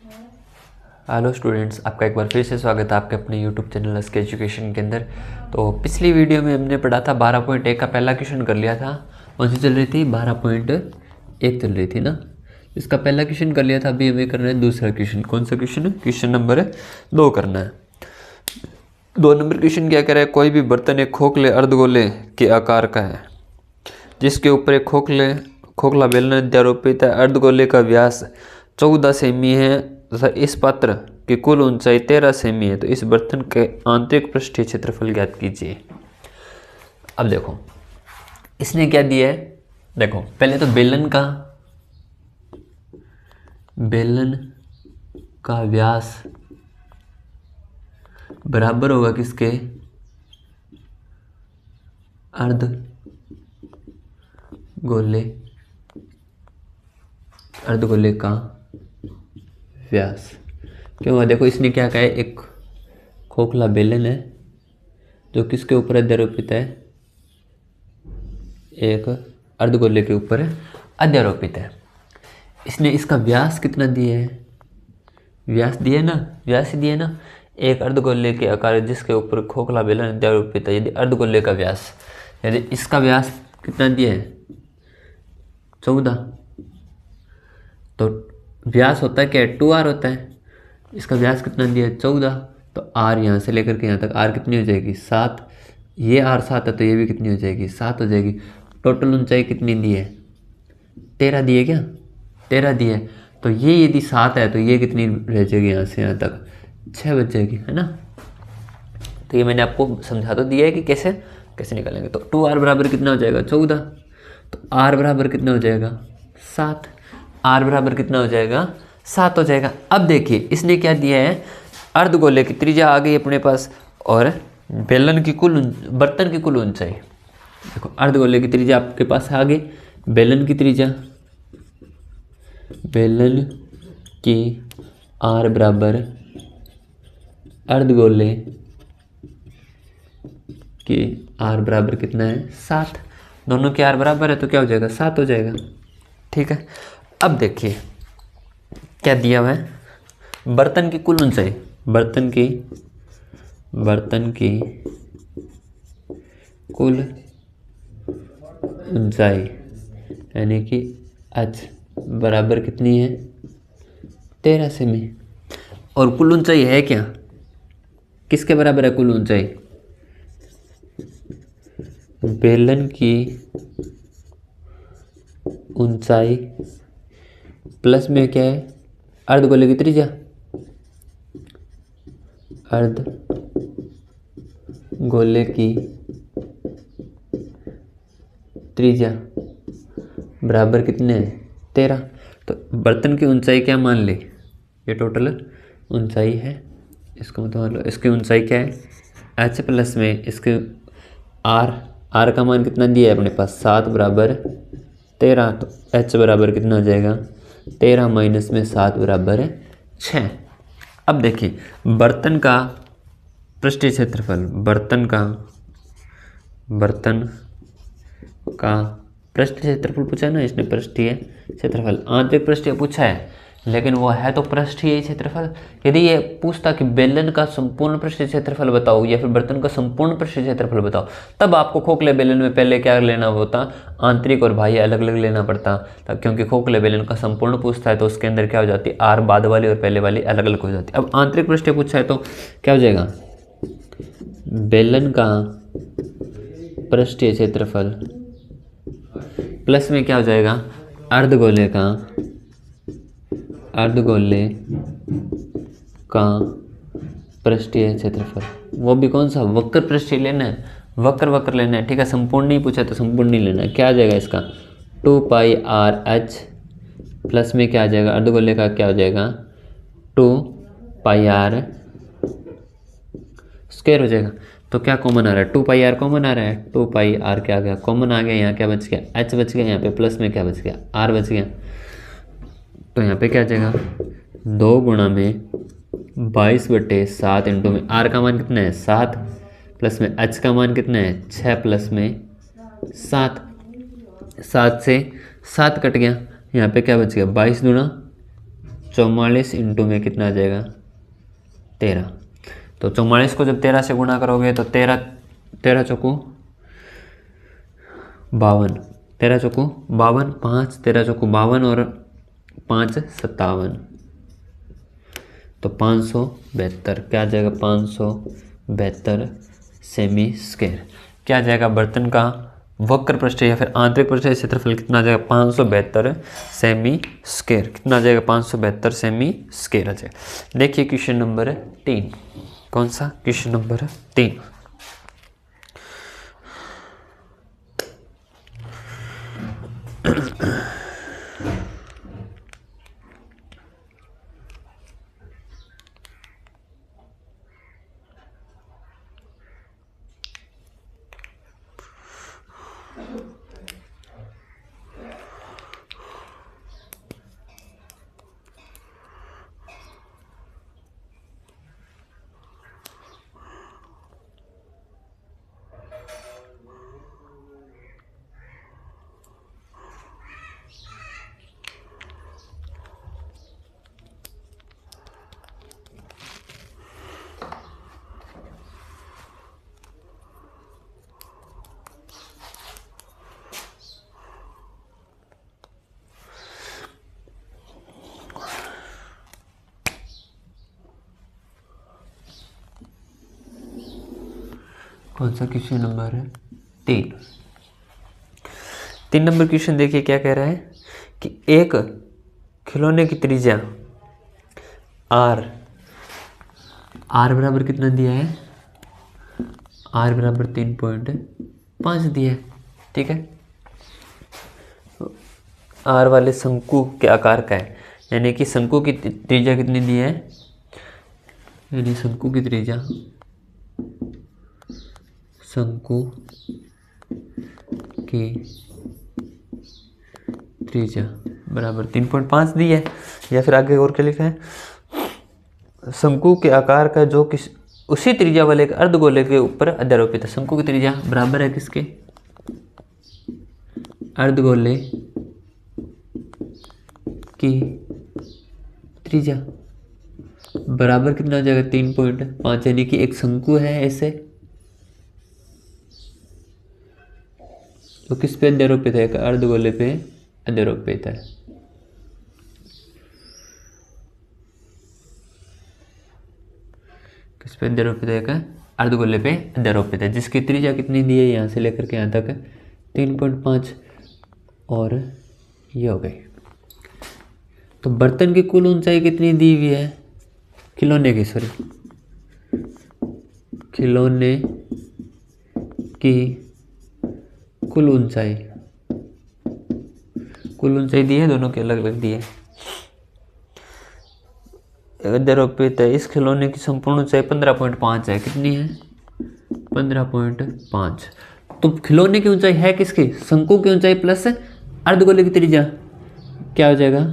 Hello students, आपका एक बार फिर से स्वागत है आपके अपने यूट्यूब चैनल एसके एजुकेशन के अंदर। तो पिछली वीडियो में हमने पढ़ा था 12.1 का पहला क्वेश्चन कर लिया था। कौन सी चल रही थी? 12.1 चल रही थी ना। इसका पहला क्वेश्चन कर लिया था। अभी हमें करना है दूसरा क्वेश्चन। कौन सा क्वेश्चन है? क्वेश्चन नंबर 2 करना है। 2 नंबर क्वेश्चन क्या कह रहा है? कोई भी बर्तन एक खोखले अर्धगोले के आकार का है जिसके ऊपर एक खोखला बेलन अध्यारोपित है। अर्धगोले का व्यास 14 सेमी है तथा इस पात्र की कुल ऊंचाई 13 सेमी है। तो इस बर्तन के आंतरिक पृष्ठीय क्षेत्रफल ज्ञात कीजिए। अब देखो इसने क्या दिया है। देखो पहले तो बेलन का व्यास बराबर होगा किसके? अर्धगोले का व्यास। क्यों? देखो इसने क्या कहा है, एक खोखला बेलन है जो किसके ऊपर अध्यारोपित है? एक अर्धगोले के ऊपर अध्यारोपित है। इसने इसका व्यास कितना दिया है? व्यास दिया ना, व्यास ही दिया ना। एक अर्धगोले के आकार जिसके ऊपर खोखला बेलन अध्यारोपित है। यदि अर्धगोले का व्यास, यदि इसका व्यास कितना दिया है? 14। तो व्यास होता है क्या? 2r होता है। इसका व्यास कितना दिया है? 14। तो r यहाँ से लेकर के यहाँ तक r कितनी हो जाएगी? 7। ये r 7 है तो ये भी कितनी हो जाएगी? 7 हो जाएगी। टोटल ऊंचाई कितनी दी है? 13 दी है क्या? 13 दी है। तो ये यदि 7 है तो ये कितनी रह जाएगी? यहाँ से यहाँ तक 6 बच जाएगी, है ना। तो ये मैंने आपको समझा तो दिया है कि कैसे निकालेंगे। तो 2r बराबर कितना हो जाएगा? 14। तो r बराबर कितना हो जाएगा? 7। r बराबर कितना हो जाएगा? 7 हो जाएगा। अब देखिए इसने क्या दिया है? अर्धगोले की त्रिज्या आ गई अपने पास और बर्तन की कुल ऊंचाई। देखो अर्धगोले की त्रिज्या आपके पास आ गई। बेलन की r बराबर अर्धगोले की r बराबर कितना है? 7। दोनों के r बराबर है तो क्या हो जाएगा? 7 हो जाएगा। ठीक है। अब देखिए क्या दिया हुआ है? बर्तन की कुल ऊंचाई, बर्तन की कुल ऊंचाई यानी कि h बराबर कितनी है? 13 सेमी। और कुल ऊंचाई है क्या? किसके बराबर है कुल ऊंचाई? बेलन की ऊंचाई प्लस में क्या है? अर्धगोले की त्रिज्या। अर्धगोले की त्रिज्या बराबर कितने है? 13। तो बर्तन की ऊंचाई क्या मान ली? ये टोटल ऊंचाई है। इसको मतलब इसकी ऊंचाई क्या है? h प्लस में इसके r का मान कितना दिया है अपने पास? 7 बराबर 13। तो h बराबर कितना हो जाएगा? 13 माइनस में 7 बराबर 6। अब देखिए बर्तन का पृष्ठीय क्षेत्रफल, बर्तन का पृष्ठीय क्षेत्रफल पूछा है ना इसने। पृष्ठीय क्षेत्रफल, आंतरिक पृष्ठीय पूछा है लेकिन वो है तो पृष्ठीय क्षेत्रफल। यदि ये पूछता कि बेलन का संपूर्ण पृष्ठीय क्षेत्रफल बताओ या फिर बर्तन का संपूर्ण पृष्ठीय क्षेत्रफल बताओ, तब आपको खोखले बेलन में पहले क्या लेना होता? आंतरिक और बाह्य अलग अलग लेना पड़ता। तब क्योंकि खोखले बेलन का संपूर्ण पूछता है तो उसके अंदर क्या हो जाती है? r बाद वाली और पहले वाली अलग अलग हो जाती है। अब आंतरिक पृष्ठीय पूछा है तो क्या हो जाएगा? बेलन का पृष्ठीय क्षेत्रफल प्लस में क्या हो जाएगा? अर्धगोले का पृष्ठीय क्षेत्रफल। वो भी कौन सा? वक्र पृष्ठीय लेना है, वक्र लेना है। ठीक है। संपूर्ण नहीं पूछा तो संपूर्ण नहीं लेना है। क्या आ जाएगा इसका? 2πrh प्लस में क्या आ जाएगा? अर्धगोले का क्या हो जाएगा? 2πr स्क्वायर हो जाएगा। तो क्या कॉमन आ रहा है? 2πr कॉमन आ रहा है। 2πr क्या आ गया? कॉमन आ गया। यहाँ क्या बच गया? h बच गया। यहाँ पे प्लस में क्या बच गया? r बच गया। तो यहाँ पे क्या आ जाएगा? 2 गुणा में 22/7 इंटू में r का मान कितना है? 7 प्लस में h का मान कितना है? 6 प्लस में 7। 7 से 7 कट गया। यहाँ पे क्या बच गया? 22 दूना 44 इंटू में कितना आ जाएगा 13। तो 44 को जब 13 से गुणा करोगे तो 13 चौको 52, 13 चौको 52, 5 13 चौको 52 और 5 57, तो 572 क्या आ जाएगा 572 सेमी स्क्वायर। क्या आ जाएगा बर्तन का वक्र पृष्ठ या फिर आंतरिक पृष्ठ क्षेत्रफल कितना आ जाएगा 572 सेमी स्क्वायर। कितना आ जाएगा 572 सेमी स्क्वायर आ जाएगा। देखिए क्वेश्चन नंबर 3, कौन सा क्वेश्चन नंबर 3। कौन सा क्वेश्चन नंबर है 3 नंबर क्वेश्चन देखिए क्या कह रहा है कि एक खिलौने की त्रिज्या आर बराबर कितना दिया है, आर बराबर 3.5 दिया है। ठीक है, आर वाले शंकु के आकार का है, यानी कि शंकु की त्रिज्या कितनी दी है, यानी शंकु की त्रिज्या बराबर 3.5 दी है। या फिर आगे और क्या लिखा है, शंकु के आकार का जो किस उसी त्रिज्या वाले एक अर्धगोले के ऊपर अध्यारोपित है। शंकु की त्रिज्या बराबर है किसके, अर्धगोले की त्रिज्या बराबर कितना हो जाएगा 3.5, यानी कि एक शंकु है ऐसे तो किस पे अध्यारोपित है, एक अर्धगोले पे अध्यारोपित है। किस पे अध्यारोपित है, एक अर्धगोले पे अध्यारोपित है, जिसकी त्रिज्या कितनी दी है, यहाँ से लेकर के यहाँ तक 3.5 और ये हो गई। तो बर्तन की कुल ऊंचाई कितनी दी हुई है, खिलौने की कुल ऊंचाई दी है, दोनों के अलग अलग दी है। अध्यारोपित है इस खिलौने की संपूर्ण ऊंचाई 15.5 है। कितनी है 15.5। तो खिलौने की ऊंचाई है किसकी, शंकु की ऊंचाई प्लस अर्धगोले की त्रिज्या, क्या हो जाएगा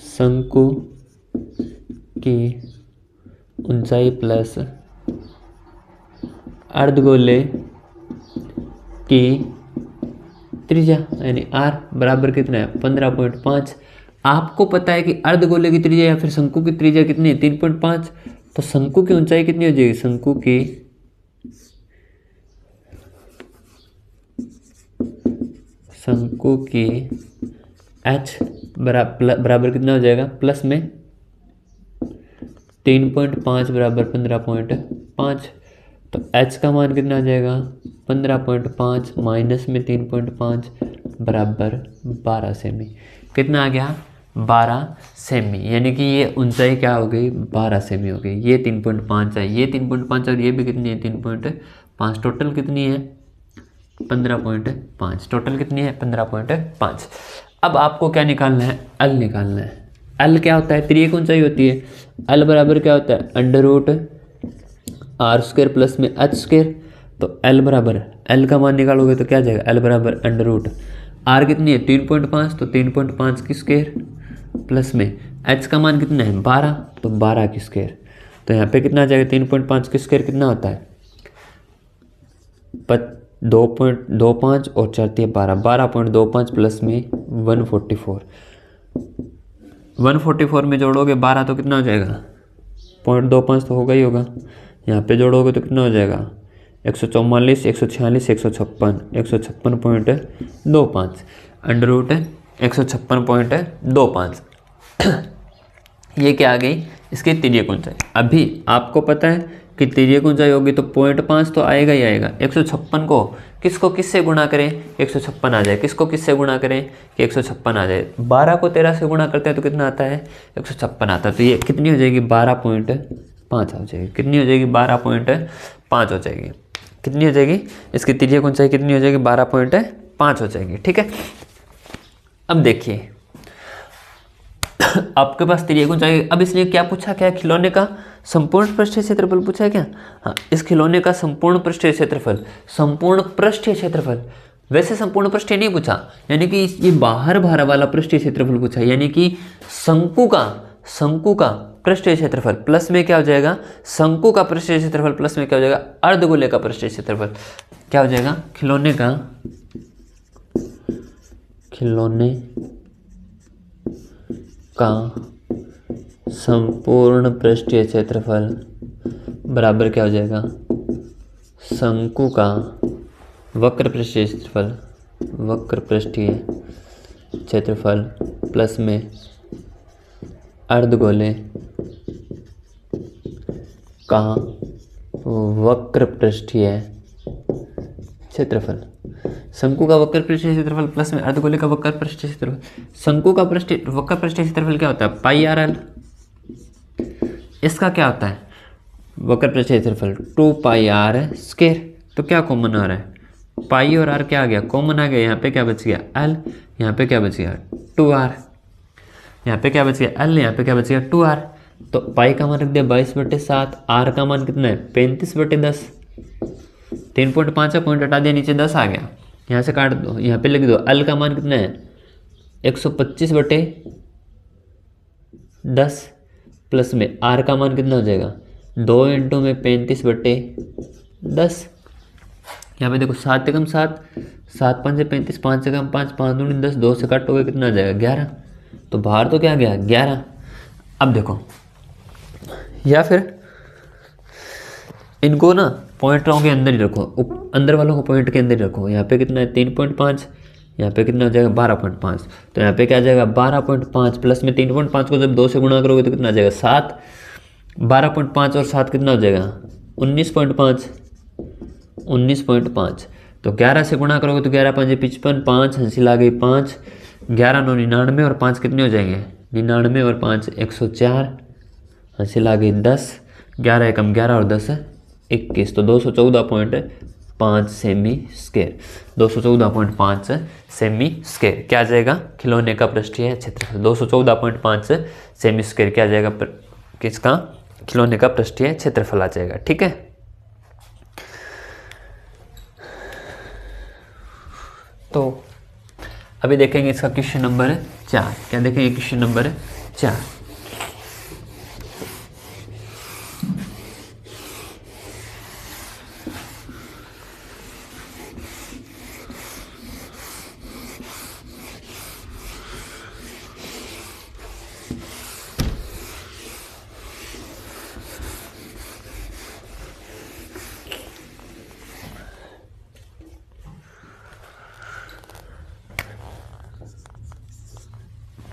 शंकु की ऊंचाई प्लस अर्धगोले की त्रिज्या, यानी आर बराबर कितना है 15.5। आपको पता है कि अर्धगोले की त्रिज्या या फिर शंकु की त्रिज्या कितनी है 3.5, तो शंकु की ऊंचाई कितनी हो जाएगी, शंकु की h बराबर कितना हो जाएगा, प्लस में 3.5 बराबर 15.5, तो h का मान कितना आ जाएगा 15.5 माइनस में 3.5 बराबर 12 सेमी। कितना आ गया 12 सेमी, यानी कि ये ऊंचाई क्या हो गई 12 सेमी हो गई। ये 3.5 है, ये 3.5 और ये भी कितनी है 3.5, टोटल कितनी है 15.5, टोटल कितनी है 15.5। अब आपको क्या निकालना है, एल निकालना है। एल क्या होता है, त्रिज्या की ऊंचाई होती है। एल बराबर क्या होता है √r² प्लस में h²। तो एल बराबर, एल का मान निकालोगे तो क्या जाएगा, एल बराबर √r कितनी है 3.5, तो 3.5 की स्क्वायर प्लस में h का मान कितना है 12, तो 12 की स्क्वायर। तो यहाँ पे कितना आ जाएगा 3.5 की स्क्वायर कितना होता है 2.25 और 4 12, 12.25 प्लस में 144। 144 में जोड़ोगे 12 तो कितना हो जाएगा, 0.25 तो होगा ही होगा। यहाँ पे जोड़ोगे तो कितना हो जाएगा, 144, 146, 156, 156.25 अंडर रूट 156.25। ये क्या आ गई, इसकी तिर्यक ऊंचाई। अभी आपको पता है कि तिर्यक ऊंचाई होगी तो 0.5 तो आएगा ही आएगा। 156 को किसको किससे गुणा करें, 156 आ जाए। किसको किससे गुणा करें कि 156 आ जाए। 12 को 13 से गुणा करते हैं तो कितना आता है, 156 आता है। तो ये कितनी हो जाएगी, 12.5 हो जाएगी। कितनी हो जाएगी, 12.5 हो जाएगी। कितनी हो जाएगी, इसकी तिर्यक ऊंचाई कितनी हो जाएगी, 12.5 हो जाएगी। ठीक है, अब देखिए आपके पास तिर्यक ऊंचाई। अब इसने क्या पूछा, क्या खिलौने का संपूर्ण पृष्ठीय क्षेत्रफल पूछा है क्या। हाँ, इस खिलौने का संपूर्ण पृष्ठीय क्षेत्रफल, संपूर्ण पृष्ठीय क्षेत्रफल। वैसे संपूर्ण पृष्ठीय नहीं पूछा, यानी कि ये बाहर वाला पृष्ठीय क्षेत्रफल पूछा, यानी कि शंकु का पृष्ठीय क्षेत्रफल प्लस में क्या हो जाएगा, शंकु का पृष्ठीय क्षेत्रफल प्लस में क्या हो जाएगा, अर्धगोले का पृष्ठीय क्षेत्रफल। क्या हो जाएगा, खिलौने का संपूर्ण पृष्ठीय क्षेत्रफल बराबर क्या हो जाएगा, शंकु का वक्र पृष्ठीय क्षेत्रफल प्लस में अर्धगोले का वक्र पृष्ठीय क्षेत्रफल। शंकु का वक्र पृष्ठीय क्षेत्रफल प्लस में अर्धगोले का वक्र पृष्ठीय क्षेत्रफल। शंकु का वक्र पृष्ठीय क्षेत्रफल क्या होता है, पाई आर एल। इसका क्या होता है, वक्र पृष्ठीय क्षेत्रफल 2 पाई आर स्क्वायर। तो क्या कॉमन आ रहा है, पाई और आर क्या आ गया, कॉमन आ गया। यहाँ पे क्या बच गया, एल। यहाँ पे क्या बच गया, 2r। यहाँ पे क्या बच गया, एल। यहाँ पे क्या बच गया, 2r। तो पाई का मान रख दिया 22/7। आर का मान कितना है, 35/10। 3.5 का पॉइंट हटा दिया, नीचे 10 आ गया। यहाँ से काट दो, यहाँ पे लिख दो। एल का मान कितना है, 125/10 प्लस में आर का मान कितना हो जाएगा, 2 × में 35/10। यहाँ पे देखो 7 एकम 7, 7 5 से 35, 5 एकम 5, 5 दूनी 10, 2 से काटोगे कितना आ जाएगा, 11। तो बाहर तो क्या गया, 11। अब देखो, या फिर इनको ना पॉइंटों के अंदर ही रखो, अंदर वालों को पॉइंट के अंदर ही रखो। यहाँ पे कितना है, 3.5। यहाँ पे कितना हो जाएगा, 12.5। तो यहाँ पे क्या आ जाएगा, 12.5 प्लस में 3.5 को जब 2 से गुणा करोगे तो कितना आ जाएगा, 7। 12.5 और 7 कितना हो जाएगा, 19.5। 19.5। तो 11 से गुणा करोगे तो 11 5 55, 5 हंसी आ गई 5, 11 9 99 और 5 कितने हो जाएंगे, 99 और 5 104, हंसी आ गई 10, 11 एकम 11 और 10 21। तो 214.5 सेमी स्क्वायर। 214.5 सेमी स्क्वायर क्या आ जाएगा, खिलौने का पृष्ठीय क्षेत्रफल। 214.5 सेमी स्क्वायर क्या आ जाएगा, किसका, खिलौने का पृष्ठीय क्षेत्रफल आ जाएगा। ठीक है, तो अभी देखेंगे इसका क्वेश्चन नंबर 4। क्या देखेंगे, question number 4।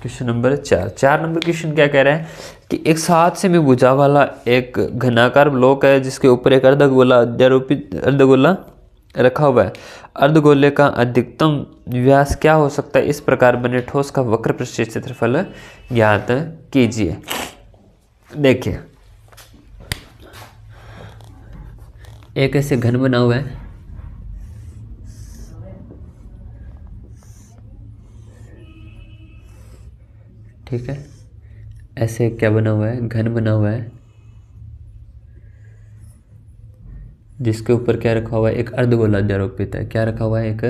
Question number 4 number question क्या कह रहा है कि एक 7 सेमी भुजा वाला एक घनाकार ब्लॉक है जिसके ऊपर एक अर्धगोला रखा हुआ है। अर्धगोले का अधिकतम व्यास क्या हो सकता है, इस प्रकार बने ठोस का वक्र पृष्ठीय क्षेत्रफल ज्ञात कीजिए। देखिए, एक ऐसे घन बना हुआ है, ठीक है, ऐसे क्या बना हुआ है, घन बना हुआ है जिसके ऊपर क्या रखा हुआ है, एक अर्धगोला अध्यारोपित है। क्या रखा हुआ है, एक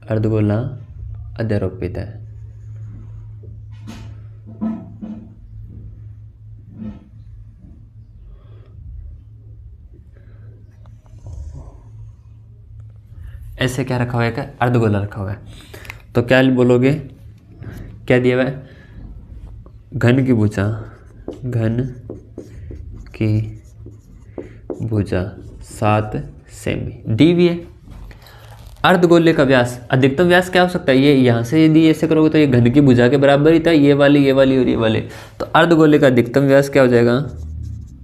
अर्धगोला अध्यारोपित है। ऐसे क्या रखा हुआ है, अर्धगोला रखा हुआ है। तो क्या बोलोगे, क्या दिया हुआ है, घन की भुजा, घन की भुजा 7 सेमी। डी भी है। अर्धगोले का व्यास, अधिकतम व्यास क्या हो सकता है? ये यहाँ से यदि ऐसे करोगे तो ये घन की भुजा के बराबर ही था, ये वाली और ये वाले। तो अर्धगोले का अधिकतम व्यास क्या हो जाएगा?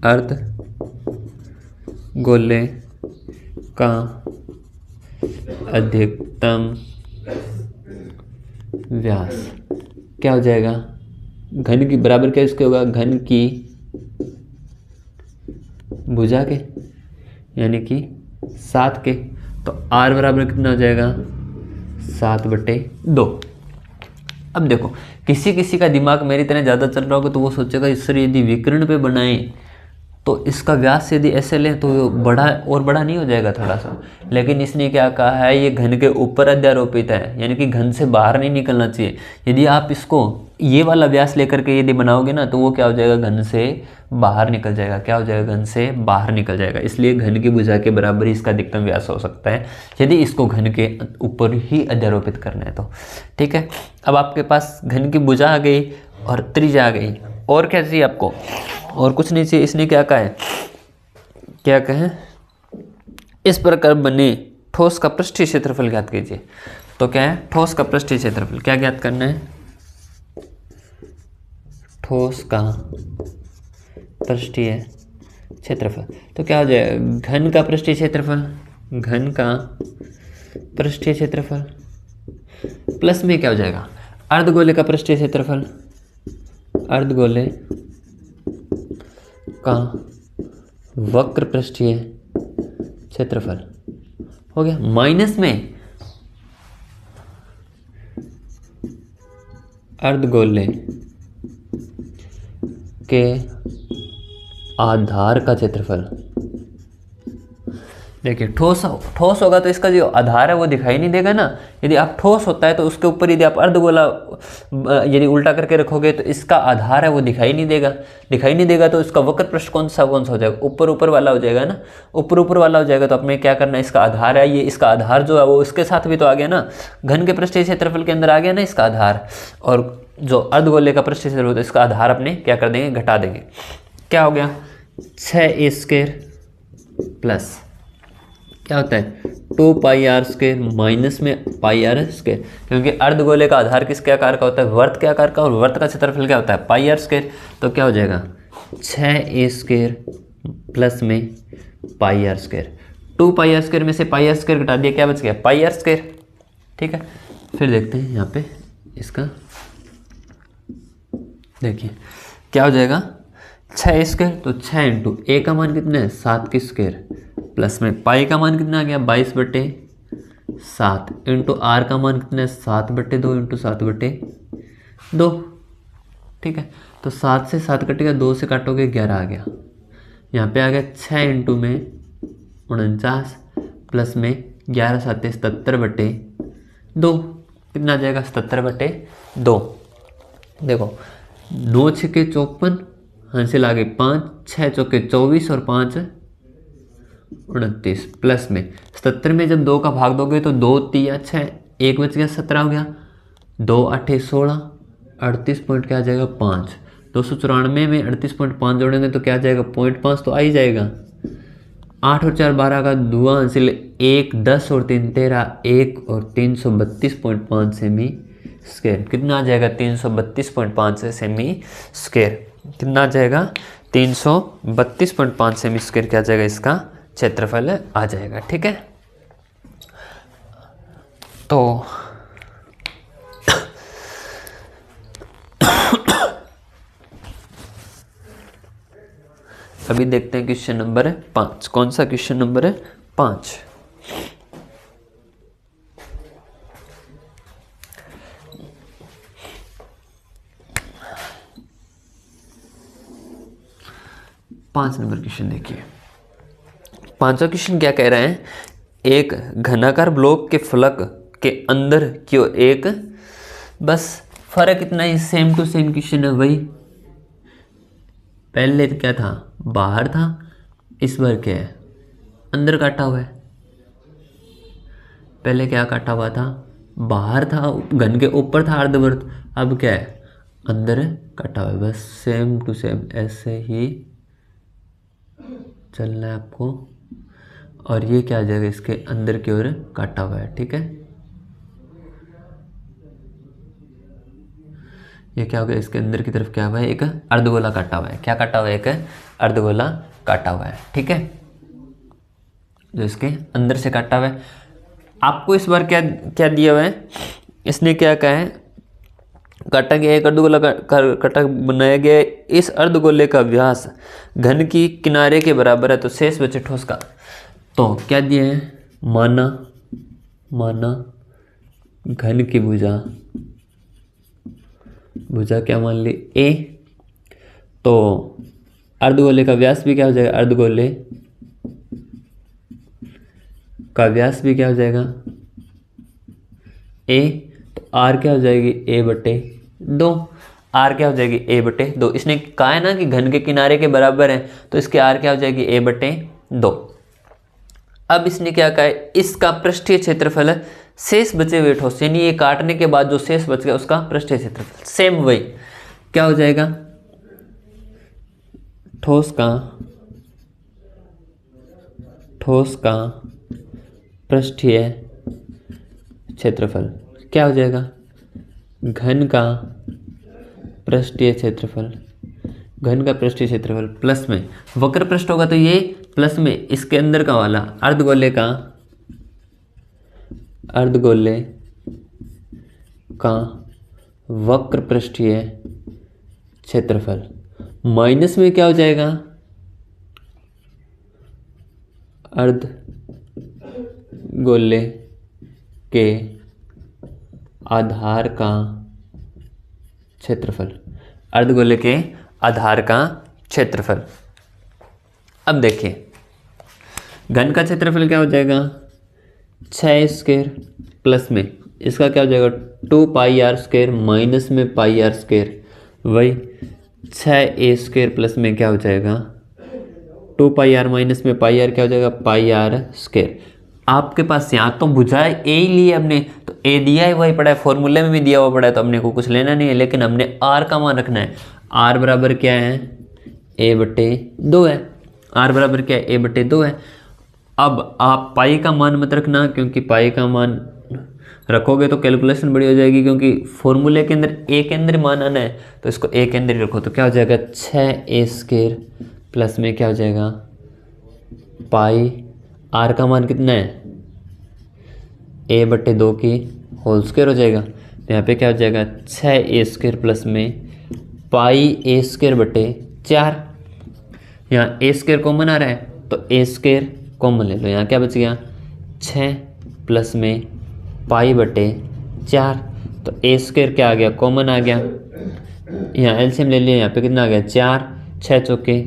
अर्धगोले का अधिकतम व्यास क्या हो जाएगा? घन की बराबर क्या इसके होगा? घन की भुजा के, यानी कि 7 के। तो r बराबर कितना हो जाएगा? 7/2। अब देखो, किसी किसी का दिमाग मेरी तरह ज़्यादा चल रहा होगा तो वो सोचेगा सर यदि विकर्ण पे बनाएं तो इसका व्यास यदि ऐसे लें तो बड़ा और बड़ा नहीं हो जाएगा थोड़ा सा। लेकिन इसने क्या कहा है? ये घन के ऊपर अध्यारोपित है, यानी कि घन से बाहर नहीं निकलना चाहिए। यदि आप इसको ये वाला व्यास लेकर के यदि बनाओगे ना तो वो क्या हो जाएगा? घन से बाहर निकल जाएगा। क्या हो जाएगा? घन से बाहर निकल जाएगा। इसलिए घन की भुजा के बराबर ही इसका अधिकतम व्यास हो सकता है यदि इसको घन के ऊपर ही अध्यारोपित करना है तो। ठीक है, अब आपके पास घन की भुजा आ गई और त्रिज्या आ गई। और क्या चाहिए आपको? और कुछ नहीं चाहिए। इसने क्या कहा है? क्या कहें? इस प्रकार बने ठोस का पृष्ठीय क्षेत्रफल ज्ञात कीजिए। तो क्या है? ठोस का पृष्ठीय क्षेत्रफल क्या ज्ञात करना है? ठोस का पृष्ठीय क्षेत्रफल। तो क्या हो जाएगा? घन का पृष्ठीय क्षेत्रफल, घन का पृष्ठीय क्षेत्रफल प्लस में क्या हो जाएगा? अर्धगोले का पृष्ठीय क्षेत्रफल, अर्धगोले का वक्र पृष्ठीय क्षेत्रफल हो गया, माइनस में अर्धगोले के आधार का क्षेत्रफल। देखिए, ठोस होगा तो इसका जो आधार है वो दिखाई नहीं देगा ना। यदि आप ठोस होता है तो उसके ऊपर यदि आप अर्धगोला यदि उल्टा करके रखोगे तो इसका आधार है वो दिखाई नहीं देगा। तो इसका वक्र पृष्ठ कौन सा हो जाएगा? ऊपर वाला हो जाएगा ना। ऊपर वाला हो जाएगा तो अपने क्या करना है? इसका आधार है ये, इसका आधार जो है वो इसके साथ भी तो आ गया ना, घन के पृष्ठीय क्षेत्रफल के अंदर आ गया ना इसका आधार। और जो अर्धगोले का पृष्ठीय क्षेत्रफल होता है इसका आधार अपने क्या कर देंगे? घटा देंगे। क्या हो गया? 6a² प्लस क्या होता है? 2πr² माइनस में πr², क्योंकि अर्धगोले का आधार किसके आकार का होता है? वर्त के आकार का, और वर्त का क्षेत्रफल क्या होता है? πr²। तो क्या हो जाएगा? 6a² प्लस में πr²। 2πr² में से πr² घटा दिया, क्या बच गया? πr²। ठीक है, फिर देखते हैं यहाँ पे इसका। देखिए क्या हो जाएगा? 6a², तो 6 इंटू a का मान कितना है? 7 की स्क्वायर, प्लस में पाई का मान कितना आ गया? 22/7 इंटू आर का मान कितना है? 7/2 इंटू 7/2। ठीक है, तो 7 से 7 कटेगा, 2 से काटोगे 11 आ गया। यहाँ पे आ गया 6 इंटू में 49 प्लस में 11 7 77/2। कितना आ जाएगा? 77/2। देखो 9 6 54, हासिल आ गई 5, 6 चौके 24 और 5 29, प्लस में 77 में जब 2 का भाग दोगे तो 2 3 6, 1 बच गया, 17 हो गया, 2 8 16, 38 पॉइंट क्या आ जाएगा? 5। 294 में 38.5 जोड़ेंगे तो क्या आ जाएगा? 0.5 तो आ ही जाएगा। 8 और 4 12 का दुआ हासिल 1, 10 और 3 13, 1 और 332.5 सेमी स्क्वायर। कितना आ जाएगा? 332.5 सेमी स्क्वायर। कितना आ जाएगा? 332.5 सेमी स्क्वायर क्या आ जाएगा? इसका क्षेत्रफल आ जाएगा। ठीक है, तो अभी देखते हैं क्वेश्चन नंबर 5। कौन सा क्वेश्चन नंबर है? 5। पाँच नंबर क्वेश्चन देखिए। पांचवा क्वेश्चन क्या कह रहे हैं? एक घनाकार ब्लॉक के फलक के अंदर की ओर एक, बस फर्क इतना ही, सेम टू सेम क्वेश्चन है वही। पहले क्या था? बाहर था, इस बार क्या है? अंदर काटा हुआ है। पहले क्या काटा हुआ था? बाहर था, घन के ऊपर था अर्धवृत्त, अब क्या है? अंदर कटा हुआ है, बस सेम टू सेम ऐसे ही चलना है आपको। और ये क्या आ जाएगा, इसके अंदर की ओर काटा हुआ है, ठीक है। ये क्या हो गया, इसके अंदर की तरफ क्या हुआ है, एक अर्धगोला काटा हुआ है। क्या काटा हुआ है, एक अर्धगोला काटा हुआ है, ठीक है, जो इसके अंदर से काटा हुआ है। आपको इस बार क्या क्या दिया हुआ है, इसने क्या कहा है, काटा गया एक अर्धगोला काटा बनाया गया है। इस अर्धगोले का व्यास घन की किनारे के बराबर है, तो शेष बचे ठोस का। तो क्या दिए हैं, माना घन की भुजा क्या मान ली, ए। तो अर्धगोले का व्यास भी क्या हो जाएगा, अर्धगोले का व्यास भी क्या हो जाएगा, ए। तो आर क्या हो जाएगी, ए बटे 2। आर क्या हो जाएगी, ए बटे 2। इसने कहा है ना कि घन के किनारे के बराबर है, तो इसके आर क्या हो जाएगी, ए बटे 2। अब इसने क्या कहा है, इसका पृष्ठीय क्षेत्रफल है शेष बचे हुए ठोस, यानी ये काटने के बाद जो शेष बच गया उसका पृष्ठीय क्षेत्रफल। सेम वही क्या हो जाएगा, ठोस का पृष्ठीय क्षेत्रफल क्या हो जाएगा, घन का पृष्ठीय क्षेत्रफल। घन का पृष्ठीय क्षेत्रफल प्लस में वक्र पृष्ठ होगा, तो ये प्लस में इसके अंदर का वाला अर्धगोले का वक्र पृष्ठीय क्षेत्रफल माइनस में क्या हो जाएगा, अर्धगोले के आधार का क्षेत्रफल। अर्धगोले के आधार का क्षेत्रफल। अब देखिए घन का क्षेत्रफल क्या हो जाएगा, 6 स्क्वायर प्लस में इसका क्या हो जाएगा, 2 पाई आर स्क्वायर माइनस में पाई आर स्क्वायर, वही 6a स्क्वायर प्लस में क्या हो जाएगा, 2 पाई आर माइनस में पाई आर क्या हो जाएगा, पाई आर स्क्वायर। आपके पास यहाँ तो बुझाए ए ही लिए हमने, तो ए दिया है वही पड़ा है, फॉर्मूले में भी दिया हुआ पड़ा है, तो हमने को कुछ लेना नहीं है, लेकिन हमने आर का मान रखना है। आर बराबर क्या है, ए बटे 2 है। आर बराबर क्या है, ए बटे 2 है। अब आप पाई का मान मत रखना, क्योंकि पाई का मान रखोगे तो कैलकुलेशन बड़ी हो जाएगी, क्योंकि फॉर्मूले के अंदर ए के अंदर मान आना है, तो इसको ए के अंदर ही रखो। तो क्या हो जाएगा, 6a स्क्वायर प्लस में क्या हो जाएगा, पाई आर का मान कितना है, ए बटे 2 की होल स्क्वायर हो जाएगा। तो यहाँ पे क्या हो जाएगा, 6a स्क्वायर प्लस में पाई a स्क्वायर बटे 4। यहाँ a स्क्वायर कॉमन आ रहा है, तो a स्क्वायर कॉमन ले लो। यहाँ क्या बच गया, 6 प्लस में पाई बटे 4। तो a स्क्वायर क्या आ गया, कॉमन आ गया। यहाँ एलसीएम ले लिया, यहाँ पे कितना आ गया, 4 6 चौके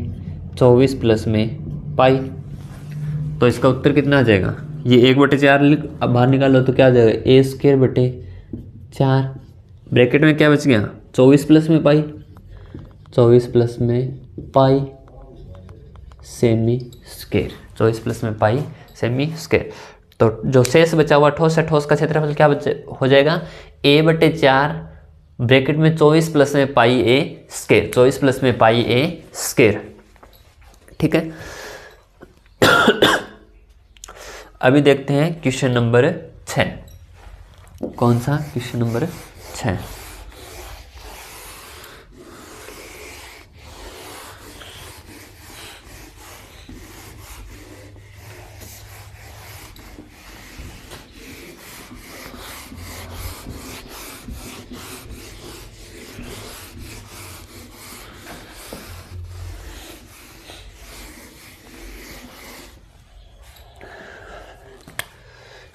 24 प्लस में पाई। तो इसका उत्तर कितना आ जाएगा, ये 1/4 अब बाहर निकालो तो क्या आ जाएगा, a स्क्वायर बटे 4। ब्रैकेट में क्या बच गया, 24 प्लस में पाई, 24 प्लस में पाई सेमी स्क्वायर, 24 प्लस में पाई सेमी स्क्वायर। तो जो शेष बचा हुआ ठोस है, ठोस का क्षेत्रफल क्या हो जाएगा, a बटे 4 ब्रैकेट में 24 प्लस में पाई a स्क्वायर, 24 प्लस में पाई a स्क्वायर, ठीक है। अभी देखते हैं क्वेश्चन नंबर 6। कौन सा, question number 6।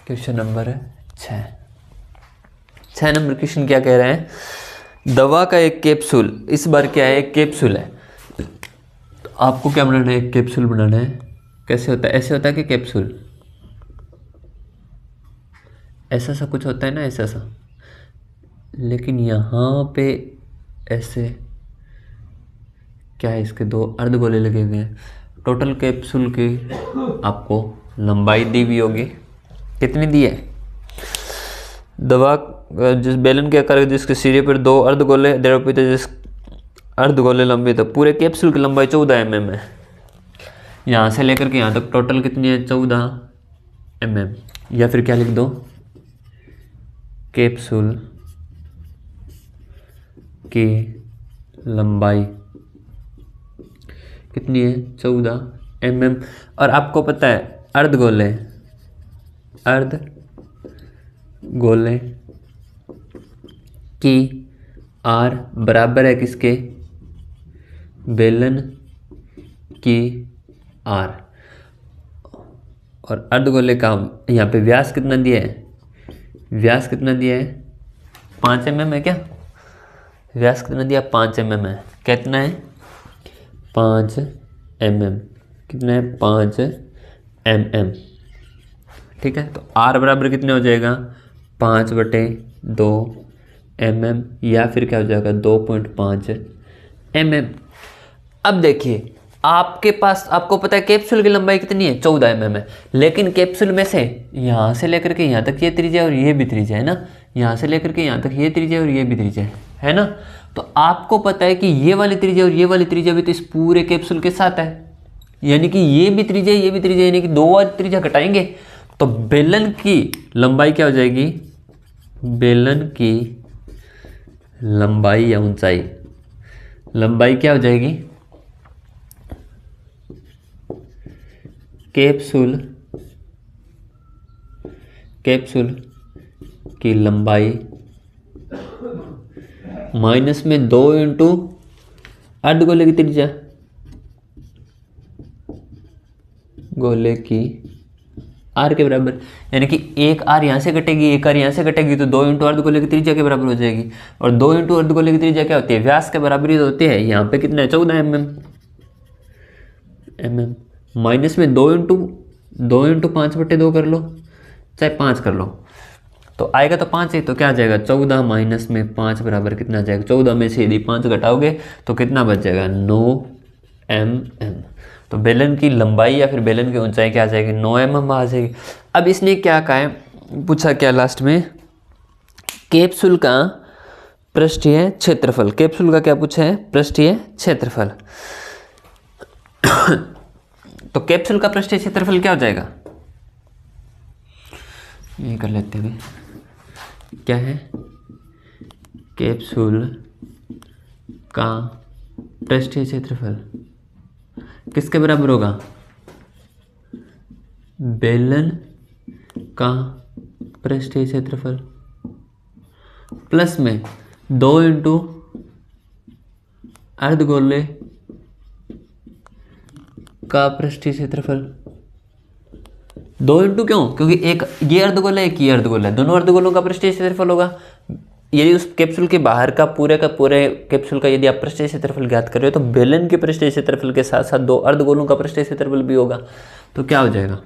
Question number 6 number question क्या कह रहे हैं, दवा का एक कैप्सूल, इस बार क्या है, एक कैप्सूल है। तो आपको क्या बनाना है, एक कैप्सूल बनाना है। कैसे होता है, ऐसे होता है कि कैप्सूल ऐसा सा कुछ होता है ना, ऐसा सा, लेकिन यहाँ पे ऐसे क्या है, इसके 2 अर्धगोले लगे हुए हैं। टोटल कैप्सूल की आपको लंबाई दी हुई होगी, कितनी दी है, दवा जिस बेलन के आकार जिसके सिरे पर 2 अर्धगोले द्रवपित है, जिस अर्धगोले लंबित है, पूरे कैप्सूल की लंबाई 14 mm है। यहाँ से लेकर के यहाँ तक टोटल कितनी है, 14 mm। या फिर क्या लिख दो, कैप्सूल की लंबाई कितनी है, 14 mm। और आपको पता है अर्धगोले की आर बराबर है किसके, बेलन की आर। और अर्धगोले का यहाँ पे व्यास कितना दिया है, व्यास कितना दिया है, 5 mm है क्या, व्यास कितना दिया, 5 mm है। कितना है, 5 mm। कितना है, 5 mm। ठीक है, तो R बराबर कितने हो जाएगा, 5/2 mm, या फिर क्या हो जाएगा 2.5 mm। अब देखिए आपके पास, आपको पता है कैप्सूल की लंबाई कितनी है, 14 mm है, लेकिन कैप्सूल में से यहाँ से लेकर के यहाँ तक ये त्रिज्या और ये भी त्रिज्या है ना, यहाँ से लेकर के यहाँ तक ये त्रिज्या और ये भी त्रिज्या है ना। तो आपको पता है कि ये वाली त्रिज्या और ये वाली त्रिज्या भी तो इस पूरे कैप्सूल के साथ है, यानी कि ये भी त्रिज्या ये भी त्रिज्या, यानी कि 2 और त्रिज्या घटाएंगे तो बेलन की लंबाई क्या हो जाएगी, बेलन की लंबाई या ऊंचाई, लंबाई क्या हो जाएगी, कैप्सूल की लंबाई माइनस में 2 इंटू अर्धगोले की त्रिज्या, गोले की आर के बराबर, यानी कि एक आर यहाँ से कटेगी, एक आर यहाँ से कटेगी, तो 2 इंटू अर्धगोले की त्रिज्या के बराबर हो जाएगी। और 2 इंटू अर्धगोले की त्रिज्या क्या होती है, व्यास के बराबर ही तो होती है। यहाँ पे कितना है, 14 mm। माइनस में 2 इंटू 5/2 कर लो, चाहे 5 कर लो, तो आएगा तो 5 ही, तो क्या आ जाएगा 14 माइनस में 5 बराबर कितना आ जाएगा, 14 में से यदि 5 घटाओगे तो कितना बच जाएगा, 9 mm। तो बेलन की लंबाई या फिर बेलन की ऊंचाई क्या आ जाएगी, 9 mm आ जाएगी। अब इसने क्या कहा है, पूछा क्या लास्ट में, कैप्सूल का पृष्ठीय क्षेत्रफल, कैप्सूल का क्या पूछा है, पृष्ठीय क्षेत्रफल। तो कैप्सूल का पृष्ठीय क्षेत्रफल क्या हो जाएगा, ये कर लेते हैं, क्या है, कैप्सूल का पृष्ठीय क्षेत्रफल किसके बराबर होगा, बेलन का पृष्ठीय क्षेत्रफल प्लस में 2 इंटू अर्धगोले का पृष्ठीय क्षेत्रफल। 2 इंटू क्यों, क्योंकि एक ये अर्धगोला है, एक ये अर्धगोला है, दोनों अर्धगोलों का पृष्ठीय क्षेत्रफल होगा। यदि उस कैप्सूल के बाहर का पूरे कैप्सूल का यदि आप पृष्ठीय क्षेत्रफल ज्ञात कर रहे हो तो बेलन के पृष्ठीय क्षेत्रफल के साथ साथ 2 अर्धगोलों का पृष्ठीय क्षेत्रफल भी होगा। तो क्या हो जाएगा,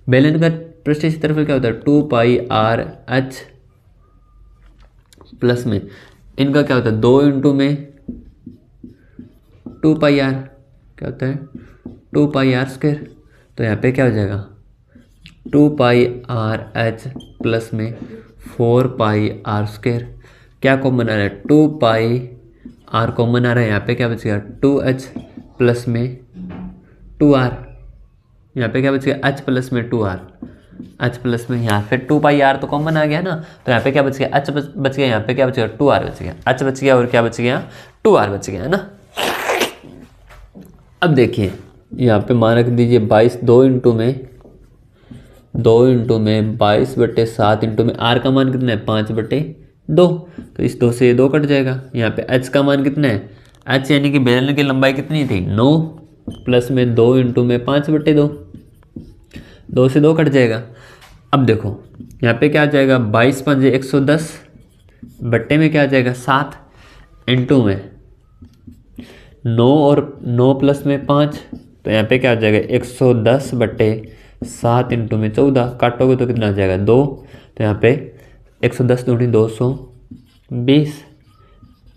बेलन का पृष्ठीय क्षेत्रफल क्या होता है, 2πr/h प्लस में इनका क्या होता है, 2 इंटू में 2πr, क्या होता है 2πr²। तो यहाँ पे क्या हो जाएगा 2πr/h प्लस में 4πr²। क्या कॉमन आ रहा है, 2πr कॉमन आ रहा है, यहाँ पे क्या बचेगा 2h प्लस में 2r, यहाँ पे क्या बचेगा h प्लस में 2r, h प्लस में यहाँ पे 2πr तो कॉमन आ गया ना, तो यहाँ पे क्या बच गया, h बच गया, यहाँ पे क्या बचेगा 2r बच गया, h बच गया और क्या बच गया 2r बच गया, है ना। अब देखिए यहाँ पे मान रख दीजिए 22, 2 इंटू में 22/7 इंटू में r का मान कितना है 5/2, तो इस 2 से 2 कट जाएगा। यहाँ पे h का मान कितना है, h यानी कि बेलन की लंबाई कितनी थी 9, प्लस में 2 इंटू में 5/2, 2 से 2 कट जाएगा। अब देखो यहाँ पे क्या आ जाएगा 22 × 5 = 110, बट्टे में क्या आ जाएगा 7, इंटू में 9 और 9 प्लस में 5, तो यहाँ पे क्या आ जाएगा 110/7 इंटू में 14, काटोगे तो कितना आ जाएगा 2, तो यहाँ पे 110 दूनी 220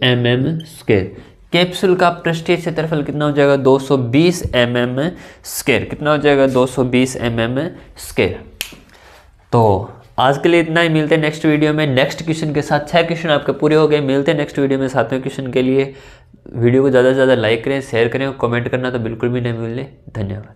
mm²। कैप्सूल का पृष्ठीय क्षेत्रफल कितना हो जाएगा 220 mm², कितना हो जाएगा 220 mm²। तो आज के लिए इतना ही, मिलते हैं नेक्स्ट वीडियो में नेक्स्ट क्वेश्चन के साथ। 6 क्वेश्चन आपके पूरे हो गए, मिलते हैं नेक्स्ट वीडियो में 7वें क्वेश्चन के लिए। वीडियो को ज़्यादा से ज़्यादा लाइक करें, शेयर करें, कमेंट करना तो बिल्कुल भी नहीं भूलें। धन्यवाद।